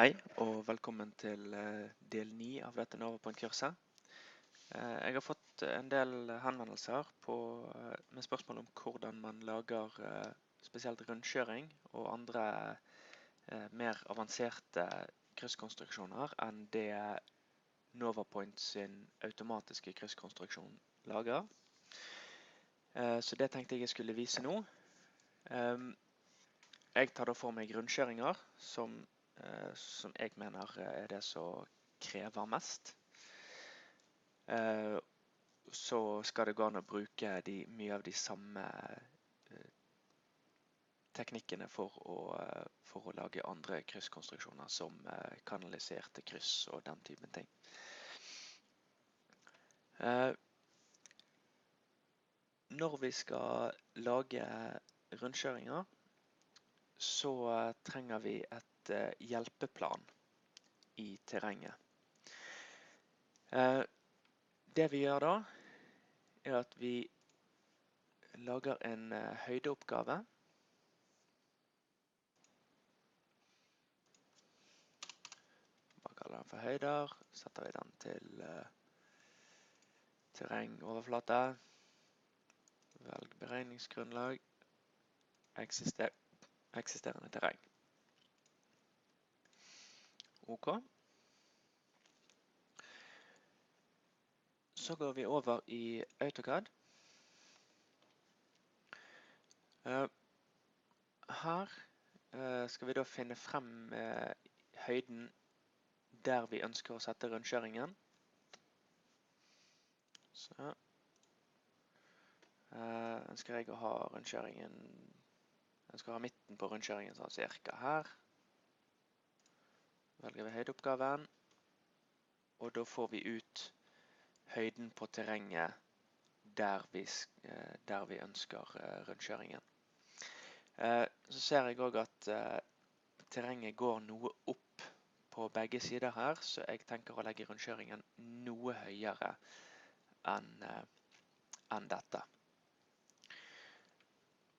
Hei, og velkommen til del 9 av dette NovaPoint-kurset. Jeg har fått en del henvendelser med spørsmål om hvordan man lager spesielt rundkjøring og andre mer avanserte krysskonstruksjoner enn det NovaPoint sin automatiske krysskonstruksjon lager. Så det tenkte jeg skulle vise nå. Jeg tar da for meg rundkjøringer som jeg mener er det som krever mest. Så skal det gå an å bruke mye av de samme teknikkene for å lage andre krysskonstruksjoner som kanaliserte kryss og den typen ting. Når vi skal lage rundkjøringer, så trenger vi et hjelpeplan i terrenget. Det vi gjør da, er at vi lager en høydeoppgave. Bare kaller den for høyder, setter vi den til terrengoverflate, velg beregningsgrunnlag, eksisterende terreng. Ok. Så går vi over i AutoCAD. Her skal vi da finne frem høyden der vi ønsker å sette rundkjøringen. Så ønsker jeg å ha rundkjøringen, jeg skal ha midten på rundkjøringen sånn cirka her. Velger vi høydeoppgaven, og da får vi ut høyden på terrenget der vi ønsker rundkjøringen. Så ser jeg også at terrenget går noe opp på begge sider her, så jeg tenker å legge rundkjøringen noe høyere enn dette.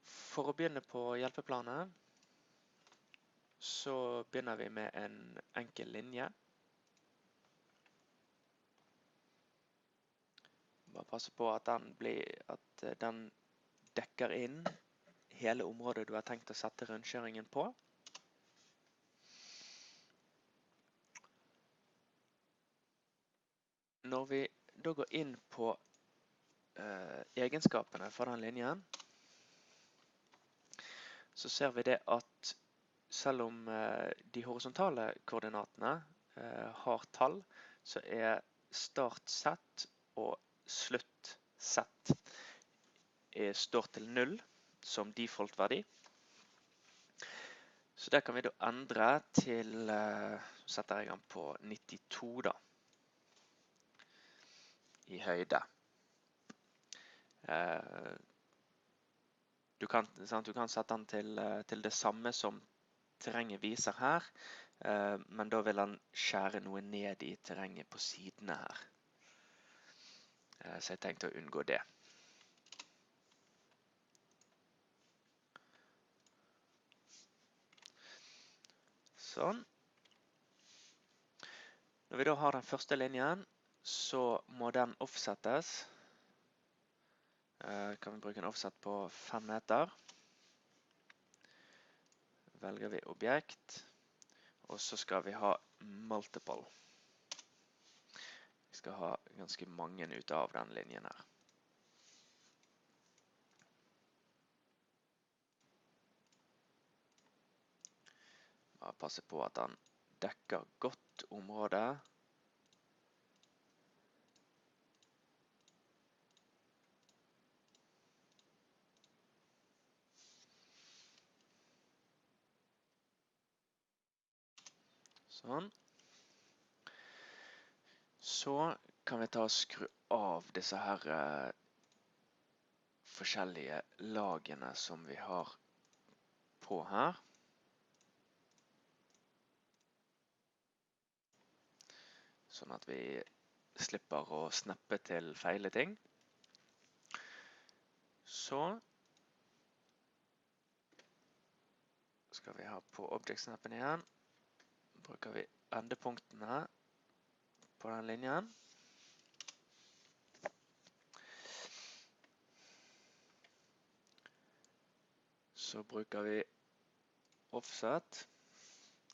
For å begynne på hjelpeplanet, så begynner vi med en enkel linje. Bare passe på at den dekker inn hele området du har tenkt å sette rundkjøringen på. Når vi da går inn på egenskapene for den linjen, så ser vi det at selv om de horisontale koordinatene har tall, så er start sett og slutt sett står til 0 som default verdi. Så det kan vi da endre til, setter jeg den på 92 da, i høyde. Du kan sette den til det samme som terrenget viser her, men da vil den skjære noe ned i terrenget på sidene her. Så jeg tenkte å unngå det. Sånn. Når vi da har den første linjen, så må den offsettes. Kan vi bruke en offset på 5 meter. Velger vi objekt, og så skal vi ha multiple. Vi skal ha ganske mange ut av den linjen her. Bare passe på at den dekker godt området. Sånn. Så kan vi ta og skru av disse her forskjellige lagene som vi har på her. Sånn at vi slipper å snappe til feile ting. Så skal vi ha på object-snappen igjen. bruker vi endepunktene på den linjen. Så bruker vi offset.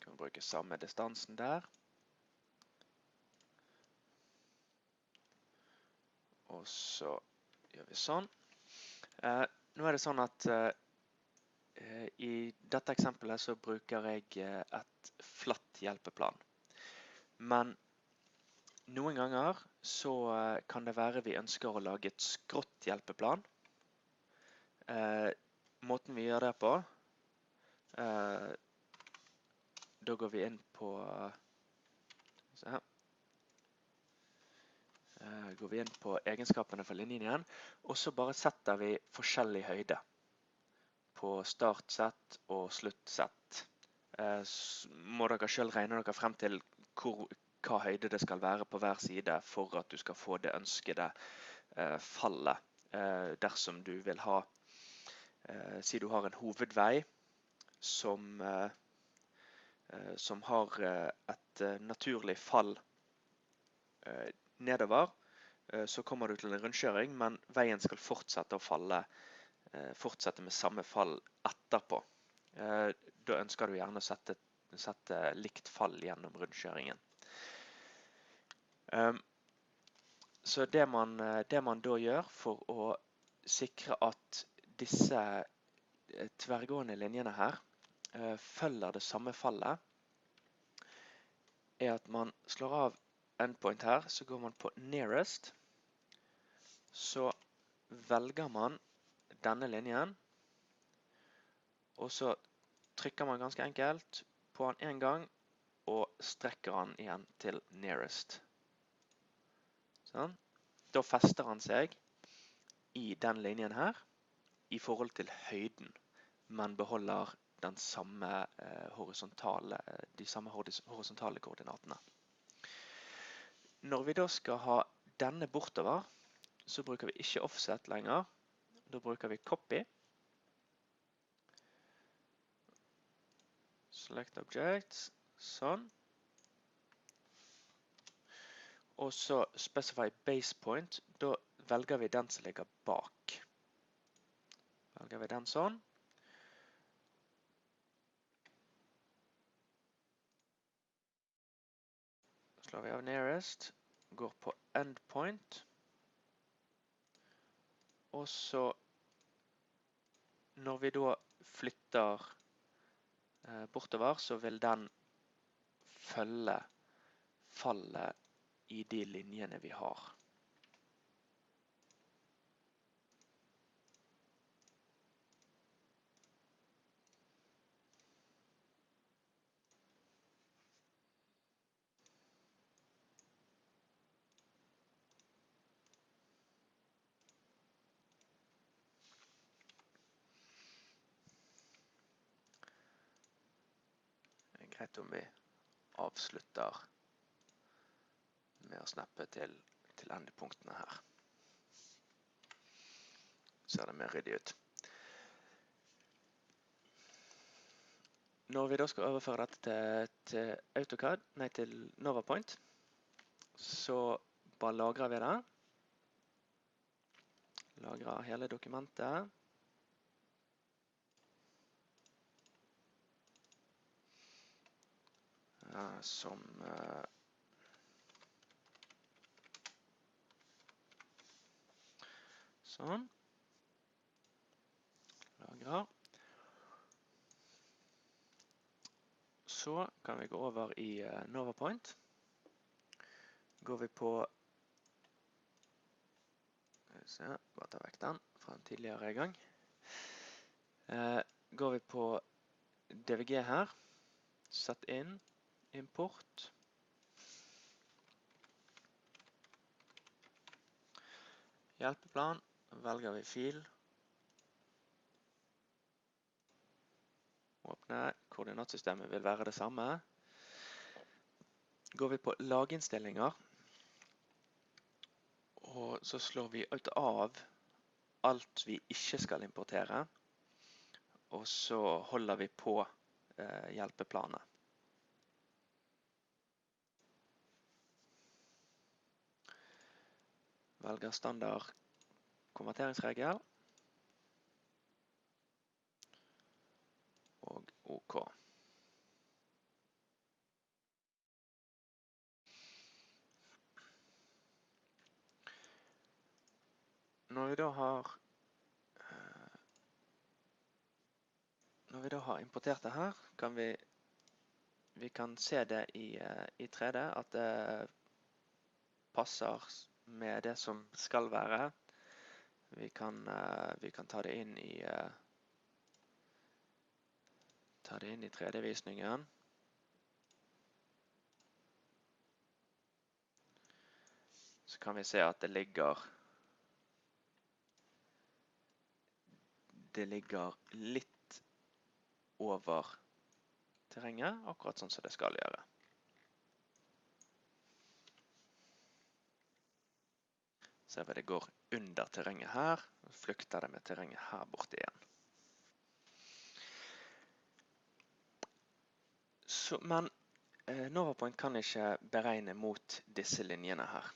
Kan bruke samme distansen der. Og så gjør vi sånn. Nå er det sånn at i dette eksempelet så bruker jeg et flatt hjelpeplan. Men noen ganger så kan det være vi ønsker å lage et skrått hjelpeplan. Måten vi gjør det på, da går vi inn på egenskapene for linjen igjen, og så bare setter vi forskjellig høyde på startsett og sluttsett. Må dere selv regne dere frem til hva høyde det skal være på hver side for at du skal få det ønskede fallet. Dersom du vil ha, si du har en hovedvei som har et naturlig fall nedover, så kommer du til en rundkjøring, men veien skal fortsette å falle, fortsette med samme fall etterpå. Da ønsker du gjerne å sette likt fall gjennom rundkjøringen. Så det man da gjør for å sikre at disse tverrgående linjene her følger det samme fallet, er at man slår av endpoint her, så går man på nearest, så velger man denne linjen, og så trykker man ganske enkelt på den en gang, og strekker den igjen til nearest. Sånn. Da fester han seg i den linjen her, i forhold til høyden, men beholder de samme horisontale koordinatene. Når vi da skal ha denne bortover, så bruker vi ikke offset lenger. Da bruker vi copy. Select objects. Sånn. Og så specify base point. Da velger vi den som ligger bak. Velger vi den sånn. Slår vi av nearest, går på endpoint, og så når vi da flytter bortover, så vil den følge fallet i de linjene vi har. Greit om vi avslutter med å snappe til endepunktene her. Ser det mer ryddig ut. Når vi da skal overføre dette til AutoCAD, til NovaPoint, så bare lagrer vi det. Lagrer hele dokumentet. Som sånn. Lagrer. Så kan vi gå over i NovaPoint. Går vi på, bare ta vekk den fra en tidligere gang. Går vi på DVG her, sett inn, import. Hjelpeplan, velger vi fil. Åpne, koordinatsystemet vil være det samme. Går vi på laginnstillinger, og så slår vi ut av alt vi ikke skal importere, og så holder vi på hjelpeplanet. velger standard konverteringsregel. Og OK. Når vi da har importert det her, kan vi kan se det i 3D, at det passer med det som skal være. Vi kan ta det inn i 3D-visningen. Så kan vi se at det ligger litt over terrenget, akkurat sånn som det skal gjøre. Ser vi det går under terrenget her, og flykter det med terrenget her borte igjen. Men NovaPoint kan ikke beregne mot disse linjene her.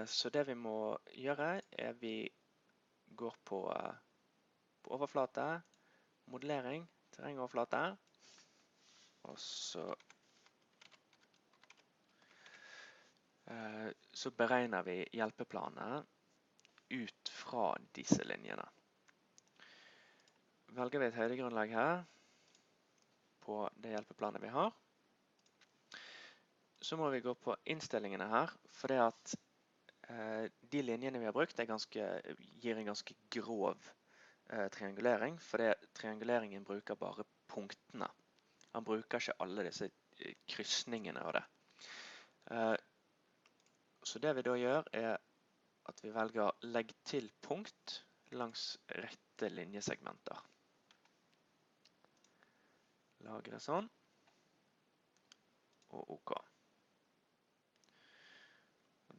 Så det vi må gjøre er vi går på overflate, modellering, terrengoverflate, og så beregner vi hjelpeplanet ut fra disse linjene. Velger vi et høydegrunnlag her på det hjelpeplanet vi har, så må vi gå på innstillingene her, for det at de linjene vi har brukt gir en ganske grov triangulering, for trianguleringen bruker bare punktene. Han bruker ikke alle disse kryssningene av det. Så det vi da gjør er at vi velger legg til punkt langs rette linjesegmenter. Lagre sånn, og OK.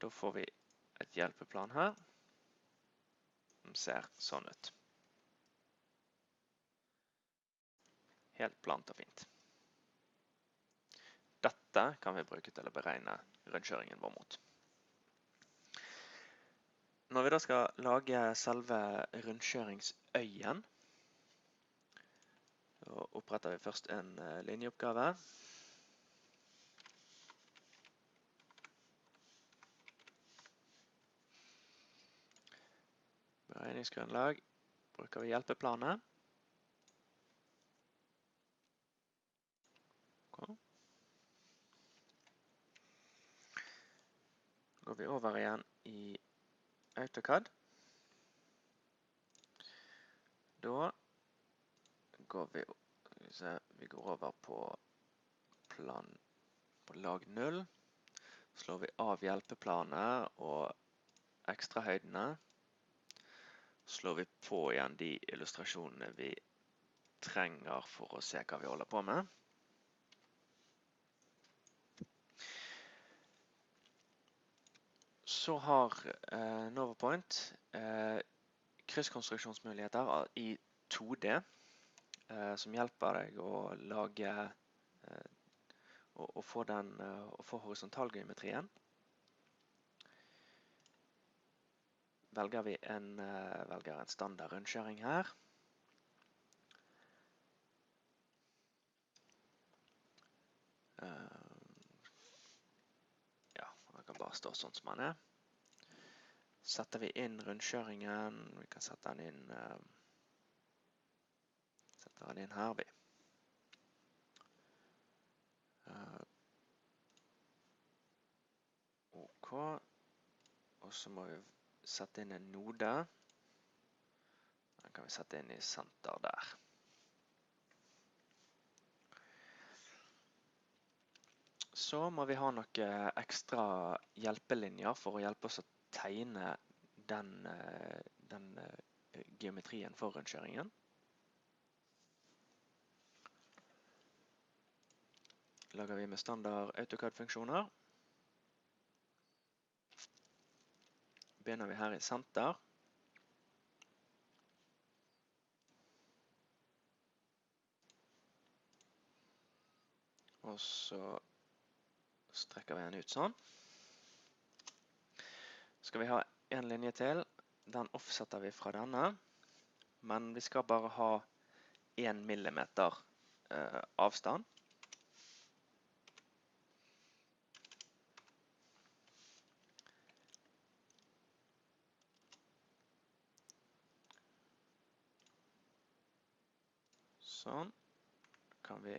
Da får vi et hjelpeplan her, som ser sånn ut. Helt plant og fint. Dette kan vi bruke til å beregne rundkjøringen vår mot. Når vi da skal lage selve rundkjøringsøyen, så oppretter vi først en linjeoppgave. Beregningsgrunnlag bruker vi hjelpeplanet. Går vi over igjen i AutoCAD. Da går vi går over på lag 0. Slår vi av hjelpeplanet og ekstrahøydene. Slår vi på igjen de illustrasjonene vi trenger for å se hva vi holder på med. Så har NovaPoint krysskonstruksjonsmuligheter i 2D, som hjelper deg å lage og få horisontalgeometrien. Velger vi en standard rundkjøring her. Ja, den kan bare stå sånn som den er. Setter vi inn rundkjøringen, vi kan sette den inn her, vi. OK, og så må vi sette inn en node. Den kan vi sette inn i senter der. Så må vi ha noen ekstra hjelpelinjer for å hjelpe oss å tegne den geometrien for rundkjøringen. Lager vi med standard AutoCAD-funksjoner. Begynner vi her i senter. Og så strekker vi den ut sånn. Skal vi ha en linje til. Den offsetter vi fra denne, men vi skal bare ha 1 millimeter avstand. Sånn. Kan vi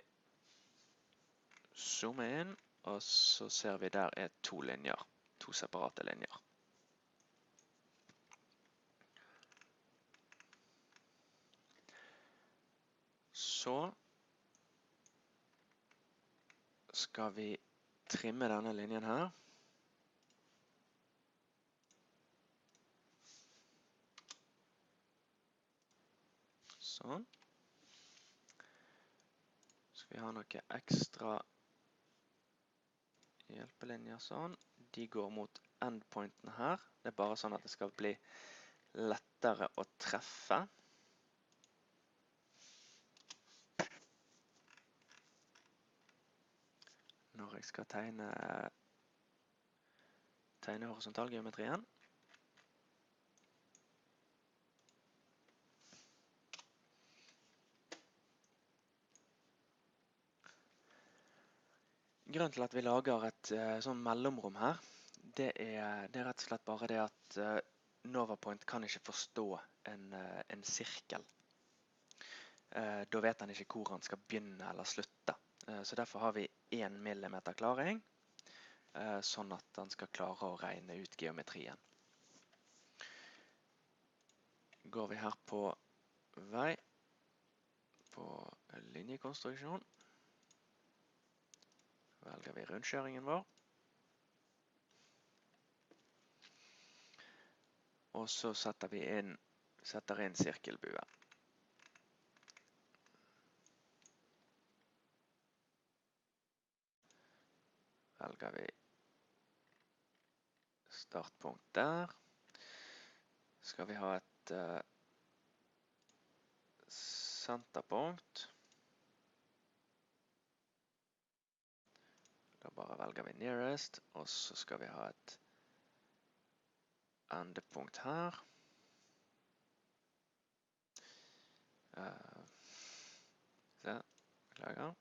zoome inn, og så ser vi der er 2 linjer, 2 separate linjer. Så skal vi trimme denne linjen her. Sånn. Skal vi ha noe ekstra hjelpelinjer sånn. De går mot endpointene her. Det er bare sånn at det skal bli lettere å treffe. Når jeg skal tegne horisontalgeometrien. Grunnen til at vi lager et sånn mellomrom her, det er rett og slett bare det at NovaPoint kan ikke forstå en sirkel. Da vet han ikke hvor han skal begynne eller slutte. Så derfor har vi 1 millimeter klaring, sånn at han skal klare å regne ut geometrien. Går vi her på vei, på linjekonstruksjon, velger vi rundkjøringen vår. Og så setter vi inn sirkelbue. Velger vi startpunkt der. Skal vi ha et senterpunkt. Da bare velger vi nearest, og så skal vi ha et endepunkt her. Se, beklager.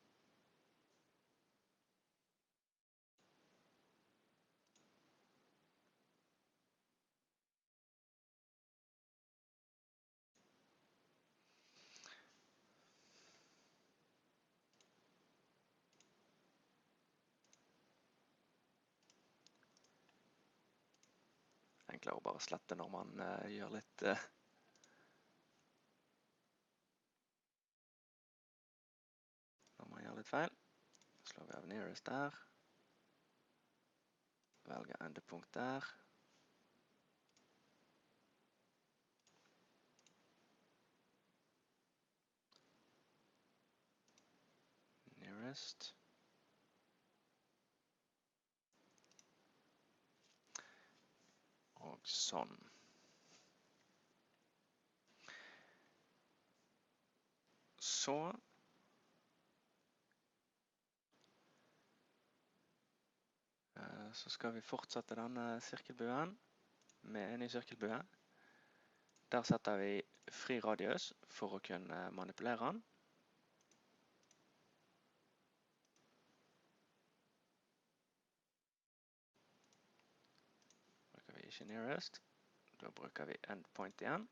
Enklere å bare slette når man gjør litt feil. Slår vi av nearest der. Velger endepunkt der. Nearest. Og sånn. Så skal vi fortsette denne sirkelbuen med en ny sirkelbue. Der setter vi fri radius for å kunne manipulere den. Bruker vi ikke nearest. Da bruker vi endpoint igjen.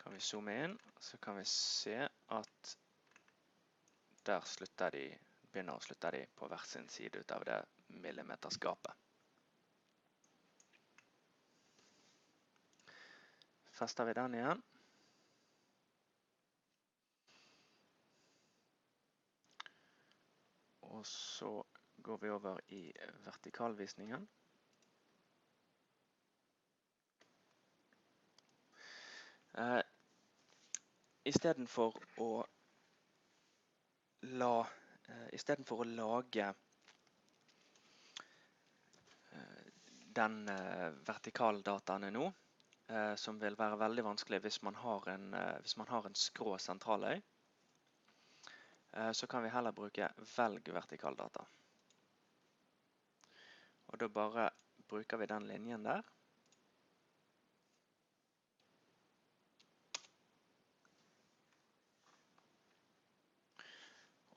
Kan vi zoome inn, så kan vi se at der begynner å slutte de på hver sin side ut av det millimeterskapet. Fester vi den igjen. Og så går vi over i vertikalvisningen. I stedet for å lage den vertikaldataene nå, som vil være veldig vanskelig hvis man har en skrå sentraløy, så kan vi heller bruke velg vertikaldata. Og da bare bruker vi den linjen der,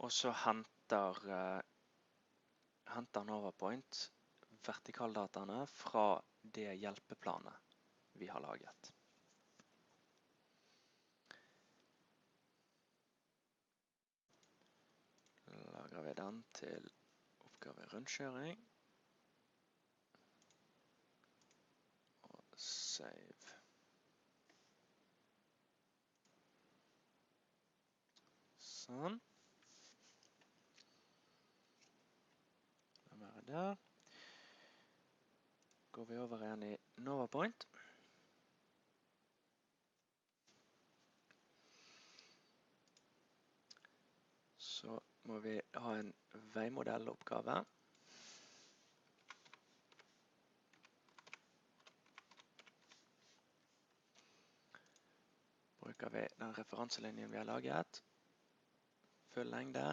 Og så henter NovaPoint vertikaldataene fra det hjelpeplanet vi har laget. Lagrer vi den til oppgave rundkjøring. Og save. Sånn. Den er der. Går vi over igjen i NovaPoint. Så må vi ha en veimodelloppgave. Bruker vi den referanselinjen vi har laget. Full lengde.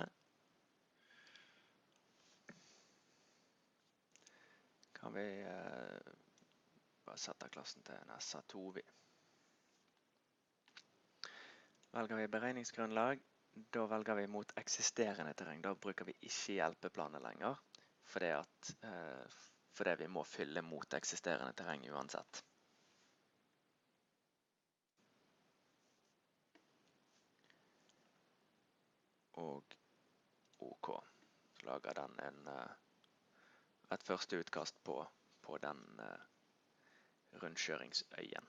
Kan vi bare sette klassen til en SA2. Velger vi beregningsgrunnlag, da velger vi mot eksisterende terreng. Da bruker vi ikke hjelpeplanet lenger, fordi vi må fylle mot eksisterende terreng uansett. Og OK. Så lager den et første utkast på den rundkjøringsøyen.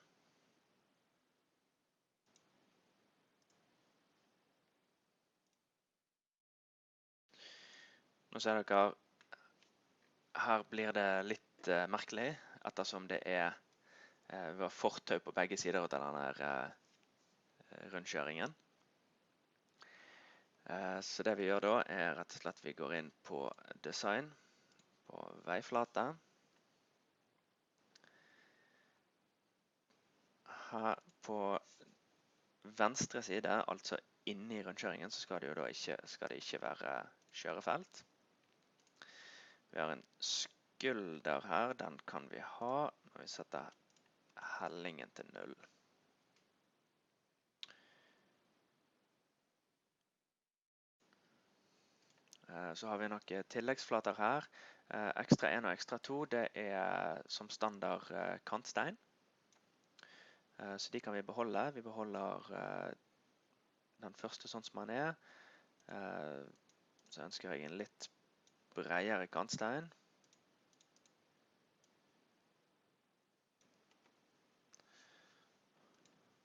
Nå ser dere, her blir det litt merkelig, ettersom det vi har fortau på begge sider av denne rundkjøringen. Så det vi gjør da rett og slett vi går inn på design, på veiflate. Her på venstre side, altså inne i rundkjøringen, så skal det ikke være kjørefelt. Vi har en skulder her, den kan vi ha når vi setter hellingen til 0. Så har vi noen tilleggsflater her. Ekstra 1 og ekstra 2, det som standard kantstein. Så de kan vi beholde. Vi beholder den første sånn som den Så ønsker jeg en litt bredere kantstein.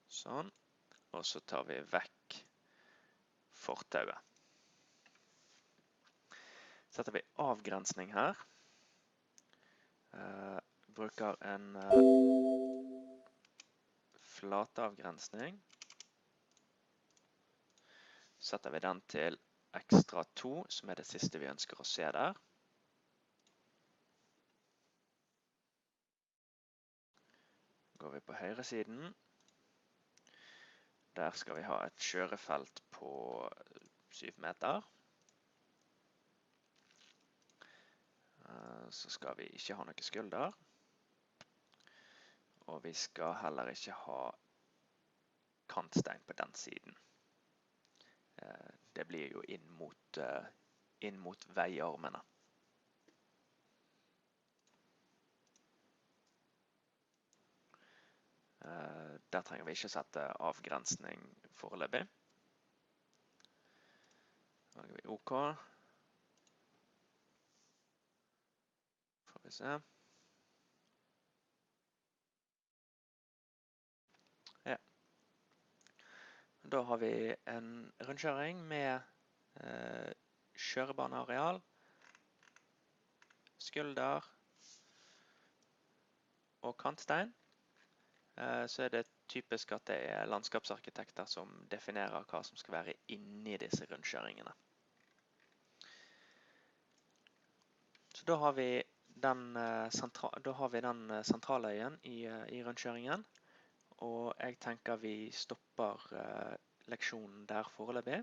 Sånn. Og så tar vi vekk fortauet. Setter vi avgrensning her. Bruker en flateavgrensning. Setter vi den til ekstra 2, som det siste vi ønsker å se der. Går vi på høyre siden. Der skal vi ha et kjørefelt på 7 meter. Så skal vi ikke ha noe skulder. Og vi skal heller ikke ha kantstein på den siden. Det blir jo inn mot veiarmene. Der trenger vi ikke sette avgrensning foreløpig. Da lager vi OK. Får vi se. Ja. Da har vi en rundkjøring med kjørebaneareal, skulder og kantstein. Så det typisk at det landskapsarkitekter som definerer hva som skal være inni disse rundkjøringene. Så da har vi den sentrale øyen i rundkjøringen, og jeg tenker vi stopper leksjonen der foreløpig,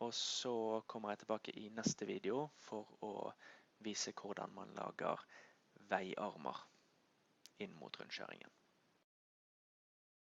og så kommer jeg tilbake i neste video for å vise hvordan man lager veiarmer inn mot rundkjøringen.